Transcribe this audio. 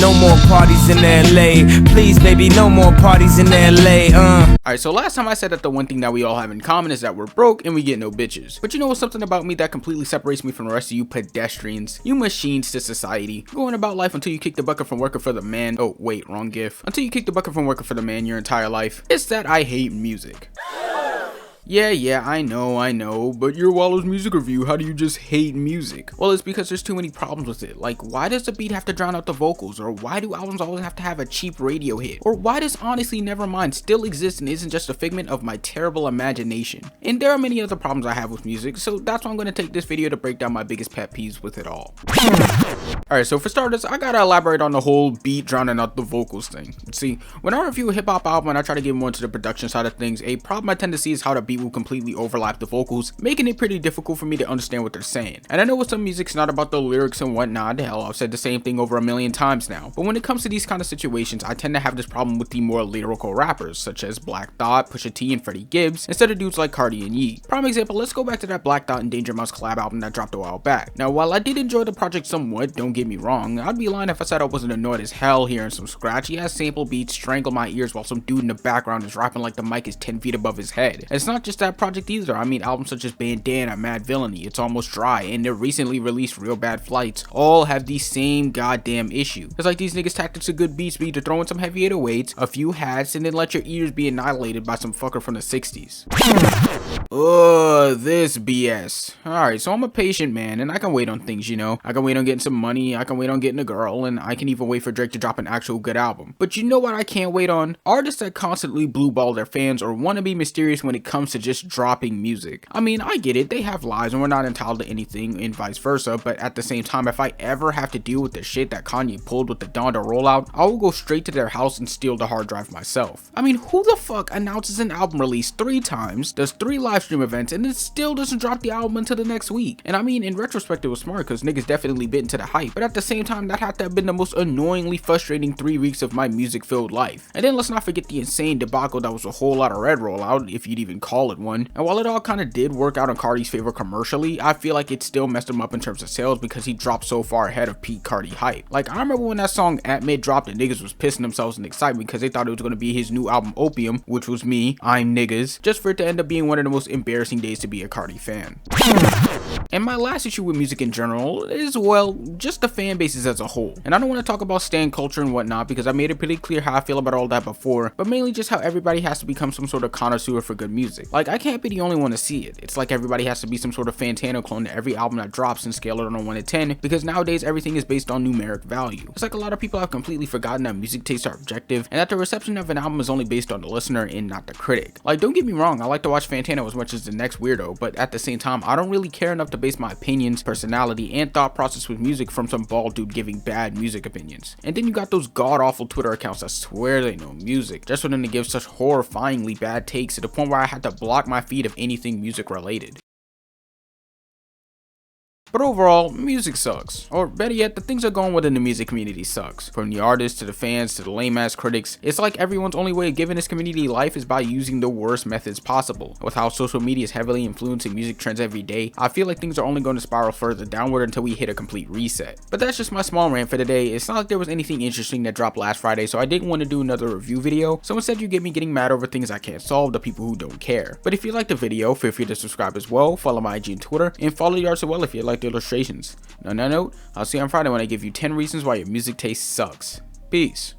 No more parties in LA. Please, baby, no more parties in LA. Alright, so last time I said that the one thing that we all have in common is that we're broke and we get no bitches. But you know what's something about me that completely separates me from the rest of you pedestrians? You machines to society. Going about life until you kick the bucket from working for the man. Oh, wait, wrong gif. Until you kick the bucket from working for the man your entire life. It's that I hate music. Yeah, I know, but your Wallow's music review, how do you just hate music? Well, it's because there's too many problems with it. Like, why does the beat have to drown out the vocals? Or why do albums always have to have a cheap radio hit? Or why does Honestly Nevermind still exist and isn't just a figment of my terrible imagination? And there are many other problems I have with music, so that's why I'm gonna take this video to break down my biggest pet peeves with it all. Alright, so for starters, I gotta elaborate on the whole beat drowning out the vocals thing. See, when I review a hip hop album and I try to get more into the production side of things, a problem I tend to see is how the beat will completely overlap the vocals, making it pretty difficult for me to understand what they're saying. And I know with some music it's not about the lyrics and whatnot, hell, I've said the same thing over a million times now. But when it comes to these kind of situations, I tend to have this problem with the more lyrical rappers, such as Black Thought, Pusha T, and Freddie Gibbs, instead of dudes like Cardi and Ye. Prime example, let's go back to that Black Thought and Danger Mouse collab album that dropped a while back. Now, while I did enjoy the project somewhat, don't get me wrong, I'd be lying if I said I wasn't annoyed as hell hearing some scratchy ass sample beats strangle my ears while some dude in the background is rapping like the mic is 10 feet above his head. And it's not just that project either. I mean, albums such as Bandana, Mad Villainy, It's Almost Dry, and their recently released Real Bad Flights all have the same goddamn issue. It's like these niggas' tactics of good beats be to throw in some heavy 808s, a few hats, and then let your ears be annihilated by some fucker from the 60s. Ugh, this BS. Alright, so I'm a patient man, and I can wait on things, you know. I can wait on getting some money, I can wait on getting a girl, and I can even wait for Drake to drop an actual good album. But you know what I can't wait on? Artists that constantly blueball their fans or want to be mysterious when it comes to just dropping music. I mean, I get it, they have lives and we're not entitled to anything and vice versa, but at the same time, if I ever have to deal with the shit that Kanye pulled with the Donda rollout, I will go straight to their house and steal the hard drive myself. I mean, who the fuck announces an album release 3 times, does 3 live stream events, and then still doesn't drop the album until the next week? And I mean, in retrospect, it was smart because niggas definitely bit into the hype, but at the same time, that had to have been the most annoyingly frustrating 3 weeks of my music-filled life. And then let's not forget the insane debacle that was a whole lot of Red rollout, if you'd even call it one. And while it all kind of did work out in Cardi's favor commercially, I feel like it still messed him up in terms of sales because he dropped so far ahead of peak Cardi hype. Like, I remember when that song At Mid dropped and niggas was pissing themselves in excitement because they thought it was going to be his new album Opium, which was me, I'm niggas, just for it to end up being one of the most embarrassing days to be a Cardi fan. And my last issue with music in general is, well, just the fan bases as a whole. And I don't want to talk about stan culture and whatnot because I made it pretty clear how I feel about all that before, but mainly just how everybody has to become some sort of connoisseur for good music. Like, I can't be the only one to see it. It's like everybody has to be some sort of Fantano clone to every album that drops and scale it on a 1 to 10 because nowadays everything is based on numeric value. It's like a lot of people have completely forgotten that music tastes are objective and that the reception of an album is only based on the listener and not the critic. Like, don't get me wrong, I like to watch Fantano as much as the next weirdo, but at the same time, I don't really care enough to base my opinions, personality, and thought process with music from some bald dude giving bad music opinions. And then you got those god-awful Twitter accounts that swear they know music, just for them to give such horrifyingly bad takes to the point where I had to block my feed of anything music related. But overall, music sucks. Or better yet, the things that go on within the music community sucks. From the artists to the fans to the lame ass critics, it's like everyone's only way of giving this community life is by using the worst methods possible. With how social media is heavily influencing music trends every day, I feel like things are only going to spiral further downward until we hit a complete reset. But that's just my small rant for today. It's not like there was anything interesting that dropped last Friday, so I didn't want to do another review video. So instead you get me getting mad over things I can't solve to people who don't care. But if you liked the video, feel free to subscribe as well, follow my IG and Twitter, and follow the arts as well if you like the illustrations. On that note, I'll see you on Friday when I give you 10 reasons why your music taste sucks. Peace.